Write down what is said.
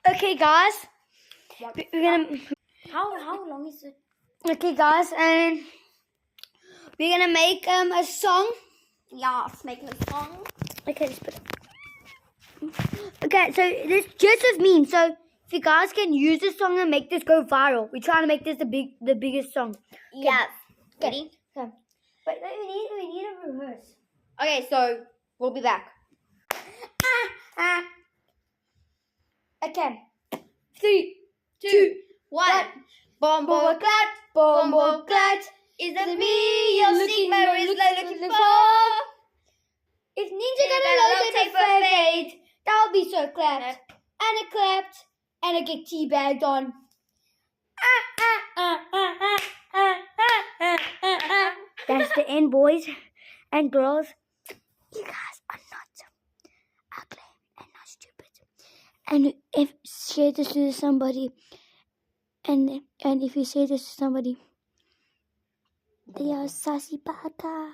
Okay, guys. We're gonna. How long is it? Okay, guys, and we're gonna make a song. Yeah, it's making a song. Okay, let's put it. Okay, so this just as mean. So if you guys can use this song and make this go viral, we're trying to make this the biggest song. Yes. Ready? Okay. But we need to rehearse. Okay, so we'll be back. Okay. 3, 2, 1. Bombo clat, Bombo clat. Is it me you're looking looking for? If Ninja got a low tape for fade, that would be so clapped. And it clapped, and it get teabagged on. That's the end, boys and girls. You guys are not ugly and not stupid. And if share this to somebody, and if you say this to somebody, they are sassy baka.